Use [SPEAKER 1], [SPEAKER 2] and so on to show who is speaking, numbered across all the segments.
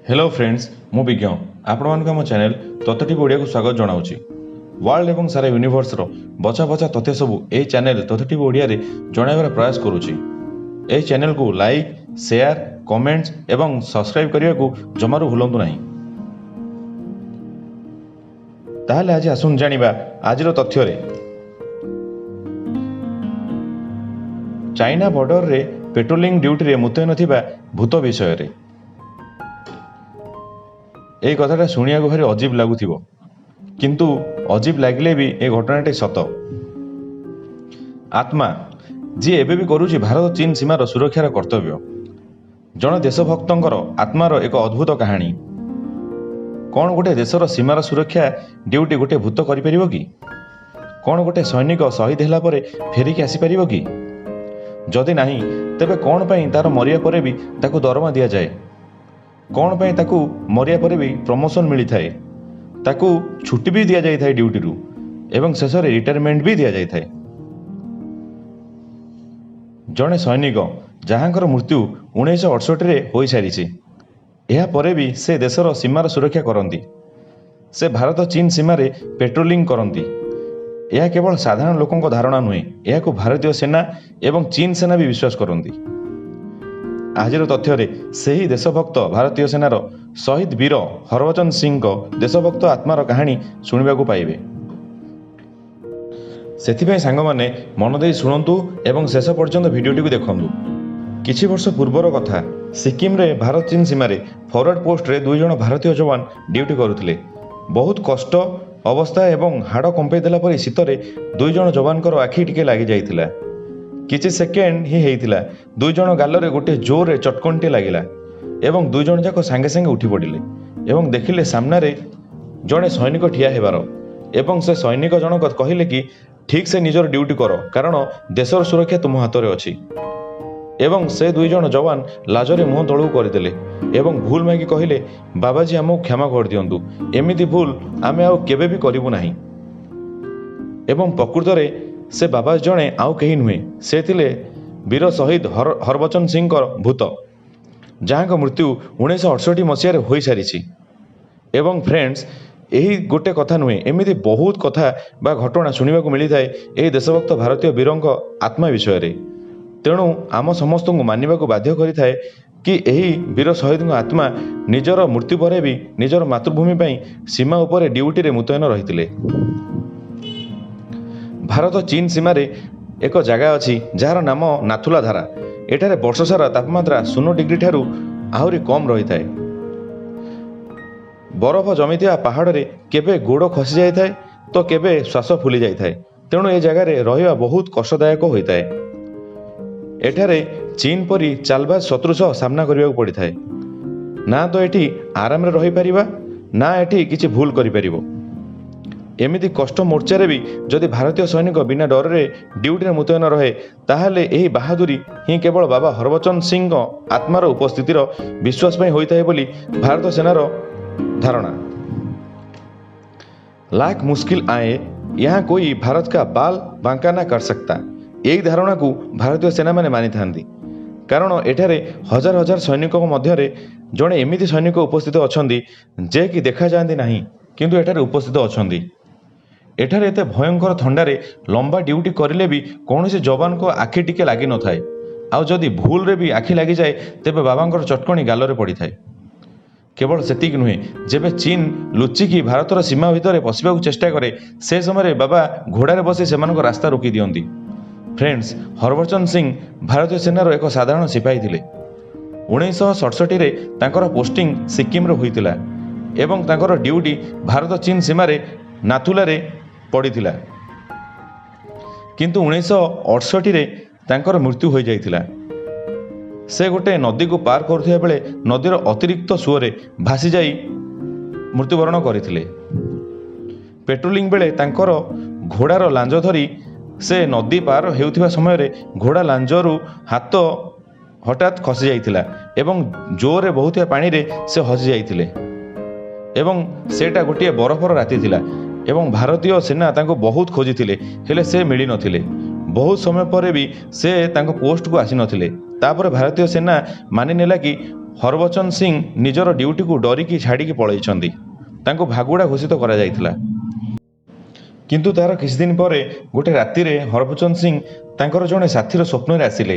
[SPEAKER 1] Hello friends मु विज्ञ आपण आम चैनल तथ्य टीवी ओडिया को स्वागत जनाऊँगी। वर्ल्ड एवं सारा यूनिवर्स बचा बचा तथ्य सबू यही चैनल तथ्य टीवी ओडिया रे जणाइबार प्रयास करुँची। यह चैनल को लाइक शेयर कमेंट्स एवं सब्सक्राइब करने को जमारू भूलु नहीं। ताहले आज आसुन जानिबा आजिर तथ्य रे चाइना बॉर्डर रे पेट्रोलिंग ड्यूटी रे मुतयन थिबा भूत विषय रे। ये कथाटा शुणिया भारी अजीब लगुथिबो किंतु अजीब लगिले भी ए घटनाटे सत। आत्मा जी एबे भी करुछि भारत चीन सीमार सुरक्षार कर्तव्य। जन देशभक्तर आत्मार एक अद्भुत कहानी। कौन गोटे देशर सीमार सुरक्षा ड्यूटी गोटे भूत करिपरिबो कि? कौन गोटे सैनिक शहीद होला परे फेरिकी आसी परिबो कि? जदि नहीं तेबे कौन पई तार मरिया परे भी ताकू दरमा दिया जाए? कौन पई ताकू मरिया परे भी प्रमोशन मिली थाए? ताकू छुट्टी भी दिया जाई थाए ड्यूटी रु एवं शेष रे रिटायरमेंट भी दिया जाई थाए। जड़े सैनिक जहाँकर मृत्यु 1968 रे होई सारिछि एहा परे भी से देशर सीमार सुरक्षा करती। से भारत चीन सीमा रे पेट्रोलिंग करती। यह केवल साधारण लोकों धारणा नुहे, यह को भारतीय सेना एवं चीन सेना भी विश्वास करती। आजिर तथ्य रे सही देशभक्त भारतीय सेनार शहीद वीर हरभजन सिंह देशभक्त आत्मार कहानी शुणा पाइबे। सेथिपई सांग माने मन देई शुणंतु एवं शेष पर्यंत वीडियोटी को देखंतु। किछि वर्ष पूर्वर कथा, सिक्किम रे भारत चीन सीमा रे फॉरवर्ड पोस्ट रे 2 जण भारतीय जवान ड्यूटी करुथिले। बहुत कष्ट अवस्था एवं हाड़ कंपे देला परे शीतरे 2 जण जवानकर आखि टिके लागि जाइथिला। किछि सेकेंड ही हेइथिला 2 जण गालरे गोटे जोर रे चटकणटे लागिला एवं 2 जण जाक सांगे सांगे उठी पड़िले एवं देखिले सामना रे जड़े सैनिक ठिया हेबार एवं से सैनिक जनक कहिले कि ठीक से निजर ड्यूटी कर, कारण देशर सुरक्षा तुम हाथ में अच्छी। एवं से 2 जण जवान लाजरे मुह तलू करदेले एवं भूल मागी कहिले, बाबाजी आमको क्षमा कर दियंतु, एमिति भूल आमे आउ केबे भी करिबु नाही। एवं प्रकृत रे से बाबा जणे आउ कहीं नुहे, से थिले वीर शहीद हरभजन सिंह भूत, जहाँ मृत्यु 1968 मसीह हो सारी। एवं फ्रेंड्स यही गोटे कथा नुहे, एमिति बहुत कथा बा घटना शुणा मिली थाए यही देशभक्त भारतीय वीरों आत्मा विषय रे। तेणु आम समस्त को मानवा बाध्य करिथाए कि यही वीर शहीद आत्मा निजर मृत्यु पर भी निजर मातृभूमि पर सीमा उपर ड्यूटी रे मुतयन रही। भारत चीन सीमा रे एक जगह अच्छी जार नाम नाथुला धारा। एठारे वर्ष सारा तापमात्रा 0 डिग्री ठारू आहुरी कम रही थाए। बरफ जमीथिया पहाड़ रे केबे गोड़ खसी जाई थाए तो केबे श्वास फुली जाई थाए। तेणु ए जगह रे रहिबा बहुत कष्टदायक होइताए। एठारे चीन परी चालबाज शत्रु सह सामना करबा पड़ी थाए। ना तो एठी आराम रे रही परिबा, ना एठी किछि भूल करि परिबो। एमिति कष्ट मोर्चा रे भी जदि भारतीय सैनिक बिना डर रे ड्यूटी रे मुतयन रहे, ताहले एही बहादुरी ही केवल बाबा हरभजन सिंह आत्मार उपस्थितिर विश्वास पई होइताए बोली भारत सेनार धारणा। लाख मुश्किल आए यहाँ कोई भारत का बाल बांका ना कर सकता, यही धारणा को भारतीय सेना माने मानि थांती। कारण एठारे हजार हजार सैनिकों मध्य जड़े एमिति सैनिक उपस्थित अछंती जे कि देखा जाती नहीं, किंतु एठारे उपस्थित अछंती। एठारे एते भयंकर थंडारे लंबा ड्यूटी करिले भी कौनसी जवान को आखि टिके लगी न थाए। आउ जदि भूल रे भी आखि लगी जाए तेबे बाबांकर चटकणी गालरे पड़ी थाए। केवल सेतिक नुहे, जेबे चीन लुचिकी भारतर सीमा भितर पशिबाकू चेष्टा करे से समय बाबा घोड़ारे बसी सेमानक रास्ता रोकी दियंती। फ्रेंड्स, हरभजन सिंह भारतीय सेनार एक साधारण सिपाही थिले। 1967 रे तांकर पोस्टिंग सिक्किम रे होइतिला एवं तांकर ड्यूटी भारत चीन सीमा रे नाथुला रे पड़ीथिला। किंतु 1968 रे तांकर मृत्यु हो जाइथिला। से गोटे नदी को पार करुथिया बेले नदीर अतिरिक्त सुअरे भासी जाई मृत्युवरण करथिले। पेट्रोलिंग बेले तांकर घोड़ार लांज धरी से नदी पार हेउथिबा समय रे घोड़ा लांजरू हाथ हठात खसी जाइथिला एवं जोर रे बहुथिया पानी रे से हसी जाइथिले। एवं सेटा गोटे बरफर राति थिला एवं भारतीय सेना तांको बहुत खोजिथिले, हेले से मिली नथिले। बहुत समय पर भी से तांको पोस्ट को आसी नथिले। तापर भारतीय सेना मानि नेला कि ହରବଚନ ସିଂ ନିଜର ଡ୍ୟୁଟିକୁ ଡରିକି ଛାଡ଼ିକି ପଳାଇଛନ୍ତି। ତାଙ୍କୁ ଭାଗୁଡ଼ା ଘୋଷିତ କରାଯାଇଥିଲା। କିନ୍ତୁ ତାର କିଛି ଦିନ ପରେ ଗୋଟେ ରାତିରେ ହରଭଜନ ସିଂ ତାଙ୍କର ଜଣେ ସାଥୀର ସ୍ୱପ୍ନରେ ଆସିଲେ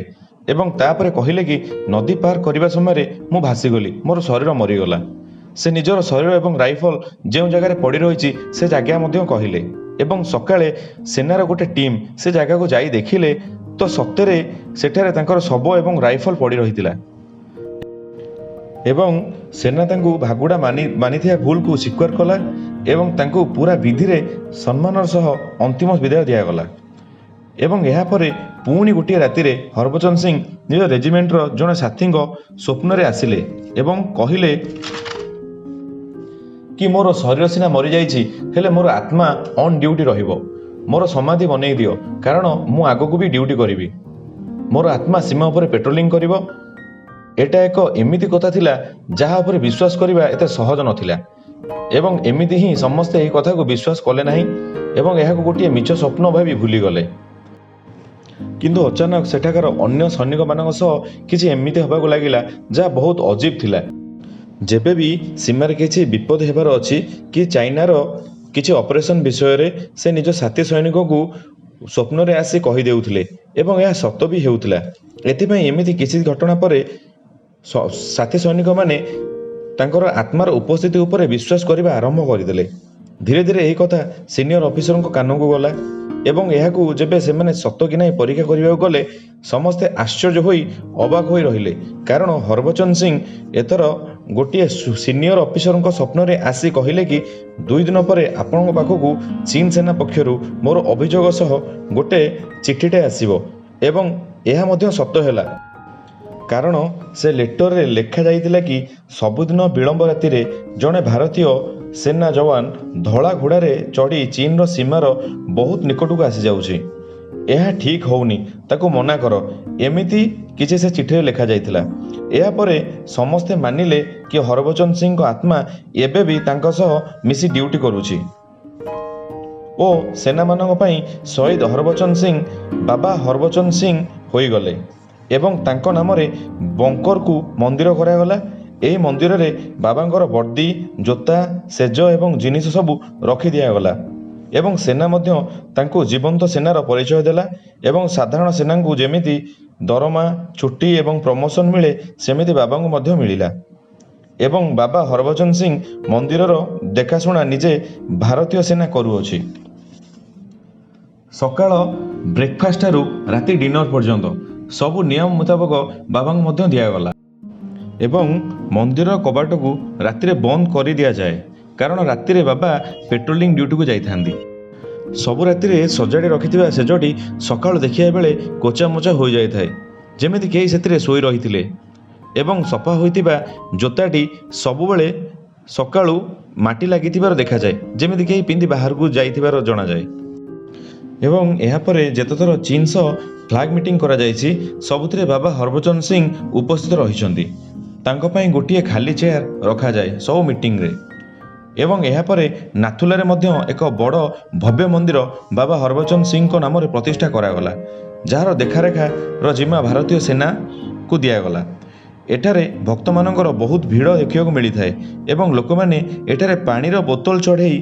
[SPEAKER 1] ଏବଂ ତାପରେ କହିଲେ କି ନଦୀ ପାର କରିବା ସମୟରେ ମୁଁ ଭାସିଗଲି, ମୋର ଶରୀର ମରିଗଲା। ସେ ନିଜର ଶରୀର ଏବଂ ରାଇଫଲ ଯେଉଁ ଜାଗାରେ ପଡ଼ି ରହିଛି ସେ ଜାଗା ମଧ୍ୟ କହିଲେ ଏବଂ ସକାଳେ ସେନାର ଗୋଟେ ଟିମ୍ ସେ ଜାଗାକୁ ଯାଇ ଦେଖିଲେ ତ ସତରେ ସେଠାରେ ତାଙ୍କର ଶବ ଏବଂ ରାଇଫଲ ପଡ଼ି ରହିଥିଲା ଏବଂ ସେନା ତାଙ୍କୁ ଭାଗୁଡ଼ା ମାନିଥିବା ଭୁଲକୁ ସ୍ୱୀକାର କଲା ଏବଂ ତାଙ୍କୁ ପୁରା ବିଧିରେ ସମ୍ମାନର ସହ ଅନ୍ତିମ ବିଦାୟ ଦିଆଗଲା। ଏବଂ ଏହାପରେ ପୁଣି ଗୋଟିଏ ରାତିରେ ହରଭଜନ ସିଂ ନିଜ ରେଜିମେଣ୍ଟର ଜଣେ ସାଥୀଙ୍କ ସ୍ୱପ୍ନରେ ଆସିଲେ ଏବଂ କହିଲେ କି ମୋର ଶରୀର ସିନା ମରିଯାଇଛି ହେଲେ ମୋର ଆତ୍ମା ଅନ୍ ଡ୍ୟୁଟି ରହିବ, ମୋର ସମାଧି ବନେଇ ଦିଅ, କାରଣ ମୁଁ ଆଗକୁ ବି ଡ୍ୟୁଟି କରିବି, ମୋର ଆତ୍ମା ସୀମା ଉପରେ ପେଟ୍ରୋଲିଂ କରିବ। ଏଟା ଏକ ଏମିତି କଥା ଥିଲା ଯାହା ଉପରେ ବିଶ୍ୱାସ କରିବା ଏତେ ସହଜ ନଥିଲା ଏବଂ ଏମିତି ହିଁ ସମସ୍ତେ ଏହି କଥାକୁ ବିଶ୍ୱାସ କଲେ ନାହିଁ ଏବଂ ଏହାକୁ ଗୋଟିଏ ମିଛ ସ୍ୱପ୍ନ ଭାବି ଭୁଲିଗଲେ। କିନ୍ତୁ ଅଚାନକ ସେଠାକାର ଅନ୍ୟ ସୈନିକମାନଙ୍କ ସହ କିଛି ଏମିତି ହେବାକୁ ଲାଗିଲା ଯାହା ବହୁତ ଅଜୀବ ଥିଲା। ଯେବେ ବି ସୀମାରେ କିଛି ବିପଦ ହେବାର ଅଛି କି ଚାଇନାର କିଛି ଅପରେସନ ବିଷୟରେ ସେ ନିଜ ସାଥୀ ସୈନିକଙ୍କୁ ସ୍ୱପ୍ନରେ ଆସି କହିଦେଉଥିଲେ ଏବଂ ଏହା ସତ ବି ହେଉଥିଲା। ଏଥିପାଇଁ ଏମିତି କିଛି ଘଟଣା ପରେ ସାଥୀ ସୈନିକମାନେ ତାଙ୍କର ଆତ୍ମାର ଉପସ୍ଥିତି ଉପରେ ବିଶ୍ୱାସ କରିବା ଆରମ୍ଭ କରିଦେଲେ। ଧୀରେ ଧୀରେ ଏହି କଥା ସିନିୟର ଅଫିସରଙ୍କ କାନକୁ ଗଲା ଏବଂ ଏହାକୁ ଯେବେ ସେମାନେ ସତ କି ନାହିଁ ପରୀକ୍ଷା କରିବାକୁ ଗଲେ ସମସ୍ତେ ଆଶ୍ଚର୍ଯ୍ୟ ହୋଇ ଅବାକ ହୋଇ ରହିଲେ, କାରଣ ହରଭଜନ ସିଂ ଏଥର ଗୋଟିଏ ସିନିୟର ଅଫିସରଙ୍କ ସ୍ୱପ୍ନରେ ଆସି କହିଲେ କି 2 ଦିନ ପରେ ଆପଣଙ୍କ ପାଖକୁ ଚୀନ ସେନା ପକ୍ଷରୁ ମୋର ଅଭିଯୋଗ ସହ ଗୋଟେ ଚିଠିଟେ ଆସିବ ଏବଂ ଏହା ମଧ୍ୟ ସତ ହେଲା, କାରଣ ସେ ଲେଟରରେ ଲେଖାଯାଇଥିଲା କି ସବୁଦିନ ବିଳମ୍ବ ରାତିରେ ଜଣେ ଭାରତୀୟ ସେନା ଯବାନ ଧଳା ଘୋଡ଼ାରେ ଚଢ଼ି ଚୀନର ସୀମାର ବହୁତ ନିକଟକୁ ଆସିଯାଉଛି, ଏହା ଠିକ୍ ହେଉନି, ତାକୁ ମନା କର, ଏମିତି କିଛି ସେ ଚିଠିରେ ଲେଖାଯାଇଥିଲା। ଏହାପରେ ସମସ୍ତେ ମାନିଲେ କି ହରଭଜନ ସିଂଙ୍କ ଆତ୍ମା ଏବେ ବି ତାଙ୍କ ସହ ମିଶି ଡ୍ୟୁଟି କରୁଛି ଓ ସେନାମାନଙ୍କ ପାଇଁ ଶହୀଦ ହରଭଜନ ସିଂ ବାବା ହରଭଜନ ସିଂ ହୋଇଗଲେ ଏବଂ ତାଙ୍କ ନାମରେ ବଙ୍କରକୁ ମନ୍ଦିର କରାଗଲା। ଏହି ମନ୍ଦିରରେ ବାବାଙ୍କର ବର୍ଦ୍ଦି, ଜୋତା, ସେଜ ଏବଂ ଜିନିଷ ସବୁ ରଖି ଦିଆଗଲା ଏବଂ ସେନା ମଧ୍ୟ ତାଙ୍କୁ ଜୀବନ୍ତ ସେନାର ପରିଚୟ ଦେଲା ଏବଂ ସାଧାରଣ ସେନାଙ୍କୁ ଯେମିତି ଦରମା, ଛୁଟି ଏବଂ ପ୍ରମୋସନ ମିଳେ ସେମିତି ବାବାଙ୍କୁ ମଧ୍ୟ ମିଳିଲା ଏବଂ ବାବା ହରଭଜନ ସିଂ ମନ୍ଦିରର ଦେଖାଶୁଣା ନିଜେ ଭାରତୀୟ ସେନା କରୁଅଛି। ସକାଳ ବ୍ରେକଫାଷ୍ଟ ଠାରୁ ରାତି ଡିନର ପର୍ଯ୍ୟନ୍ତ ସବୁ ନିୟମ ମୁତାବକ ବାବାଙ୍କୁ ମଧ୍ୟ ଦିଆଗଲା ଏବଂ ମନ୍ଦିର କବାଟକୁ ରାତିରେ ବନ୍ଦ କରିଦିଆଯାଏ, କାରଣ ରାତିରେ ବାବା ପେଟ୍ରୋଲିଂ ଡ୍ୟୁଟିକୁ ଯାଇଥାନ୍ତି। ସବୁ ରାତିରେ ସଜାଡ଼ି ରଖିଥିବା ସେଜଟି ସକାଳୁ ଦେଖିବା ବେଳେ କୋଚାମୋଚା ହୋଇଯାଇଥାଏ, ଯେମିତି କେହି ସେଥିରେ ଶୋଇ ରହିଥିଲେ ଏବଂ ସଫା ହୋଇଥିବା ଜୋତାଟି ସବୁବେଳେ ସକାଳୁ ମାଟି ଲାଗିଥିବାର ଦେଖାଯାଏ, ଯେମିତି କେହି ପିନ୍ଧି ବାହାରକୁ ଯାଇଥିବାର ଜଣାଯାଏ। ଏବଂ ଏହାପରେ ଯେତେଥର ଚୀନ ସହ ଫ୍ଲାଗ ମିଟିଂ କରାଯାଇଛି ସବୁଥିରେ ବାବା ହରଭଜନ ସିଂ ଉପସ୍ଥିତ ରହିଛନ୍ତି। ତାଙ୍କ ପାଇଁ ଗୋଟିଏ ଖାଲି ଚେୟାର ରଖାଯାଏ ସବୁ ମିଟିଂରେ ଏବଂ ଏହାପରେ ନାଥୁଲାରେ ମଧ୍ୟ ଏକ ବଡ଼ ଭବ୍ୟ ମନ୍ଦିର ବାବା ହରଭଜନ ସିଂଙ୍କ ନାମରେ ପ୍ରତିଷ୍ଠା କରାଗଲା, ଯାହାର ଦେଖାରେଖାର ଜିମା ଭାରତୀୟ ସେନାକୁ ଦିଆଗଲା। ଏଠାରେ ଭକ୍ତମାନଙ୍କର ବହୁତ ଭିଡ଼ ଦେଖିବାକୁ ମିଳିଥାଏ ଏବଂ ଲୋକମାନେ ଏଠାରେ ପାଣିର ବୋତଲ ଚଢ଼େଇ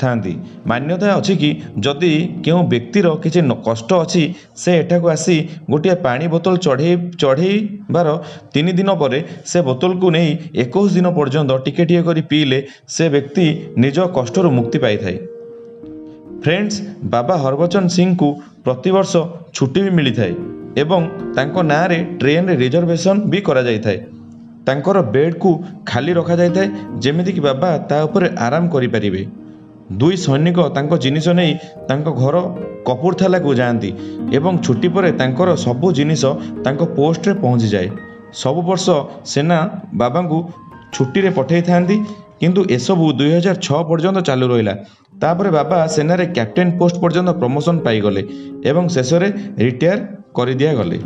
[SPEAKER 1] ଥାନ୍ତି। ମାନ୍ୟତା ଅଛି କି ଯଦି କେଉଁ ବ୍ୟକ୍ତିର କିଛି କଷ୍ଟ ଅଛି ସେ ଏଠାକୁ ଆସି ଗୋଟିଏ ପାଣି ବୋତଲ ଚଢ଼େଇବାର 3 ଦିନ ପରେ ସେ ବୋତଲକୁ ନେଇ 21 ଦିନ ପର୍ଯ୍ୟନ୍ତ ଟିକେ ଟିକେ କରି ପିଇଲେ ସେ ବ୍ୟକ୍ତି ନିଜ କଷ୍ଟରୁ ମୁକ୍ତି ପାଇଥାଏ। ଫ୍ରେଣ୍ଡସ୍, ବାବା ହରଭଜନ ସିଂଙ୍କୁ ପ୍ରତିବର୍ଷ ଛୁଟି ବି ମିଳିଥାଏ ଏବଂ ତାଙ୍କ ନାଁରେ ଟ୍ରେନରେ ରିଜର୍ଭେସନ୍ ବି କରାଯାଇଥାଏ। ତାଙ୍କର ବେଡ୍କୁ ଖାଲି ରଖାଯାଇଥାଏ ଯେମିତିକି ବାବା ତା ଉପରେ ଆରାମ କରିପାରିବେ। 2 ସୈନିକ ତାଙ୍କ ଜିନିଷ ନେଇ ତାଙ୍କ ଘର କପୁରଥାଲାକୁ ଯାଆନ୍ତି ଏବଂ ଛୁଟି ପରେ ତାଙ୍କର ସବୁ ଜିନିଷ ତାଙ୍କ ପୋଷ୍ଟରେ ପହଞ୍ଚିଯାଏ। ସବୁ ବର୍ଷ ସେନା ବାବାଙ୍କୁ ଛୁଟିରେ ପଠାଇଥାନ୍ତି କିନ୍ତୁ ଏସବୁ 2006 ପର୍ଯ୍ୟନ୍ତ ଚାଲୁ ରହିଲା। ତାପରେ ବାବା ସେନାରେ କ୍ୟାପ୍ଟେନ୍ ପୋଷ୍ଟ ପର୍ଯ୍ୟନ୍ତ ପ୍ରମୋସନ୍ ପାଇଗଲେ ଏବଂ ଶେଷରେ ରିଟାୟାର କରିଦିଆଗଲେ।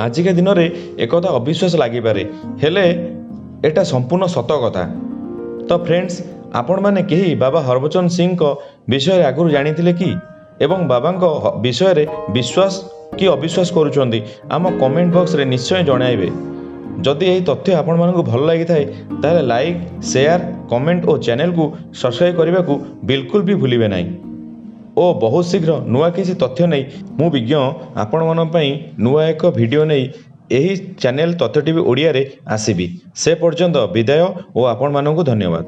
[SPEAKER 1] ଆଜିକା ଦିନରେ ଏକଥା ଅବିଶ୍ୱାସ ଲାଗିପାରେ, ହେଲେ ଏଟା ସମ୍ପୂର୍ଣ୍ଣ ସତ କଥା। ତ ଫ୍ରେଣ୍ଡସ୍, ଆପଣମାନେ କେହି ବାବା ହରଭଜନ ସିଂଙ୍କ ବିଷୟରେ ଆଗରୁ ଜାଣିଥିଲେ କି ଏବଂ ବାବାଙ୍କ ବିଷୟରେ ବିଶ୍ୱାସ କି ଅବିଶ୍ୱାସ କରୁଛନ୍ତି ଆମ କମେଣ୍ଟ ବକ୍ସରେ ନିଶ୍ଚୟ ଜଣାଇବେ। ଯଦି ଏହି ତଥ୍ୟ ଆପଣମାନଙ୍କୁ ଭଲ ଲାଗିଥାଏ ତାହେଲେ ଲାଇକ୍, ସେୟାର, କମେଣ୍ଟ ଓ ଚ୍ୟାନେଲକୁ ସବସ୍କ୍ରାଇବ୍ କରିବାକୁ ବିଲକୁଲ ବି ଭୁଲିବେ ନାହିଁ। ଓ ବହୁତ ଶୀଘ୍ର ନୂଆ କିଛି ତଥ୍ୟ ନେଇ ମୁଁ ବିଜ୍ଞ ଆପଣମାନଙ୍କ ପାଇଁ ନୂଆ ଏକ ଭିଡ଼ିଓ ନେଇ ଏହି ଚ୍ୟାନେଲ ତଥ୍ୟ ଟିଭି ଓଡ଼ିଆରେ ଆସିବି। ସେ ପର୍ଯ୍ୟନ୍ତ ବିଦାୟ ଓ ଆପଣମାନଙ୍କୁ ଧନ୍ୟବାଦ।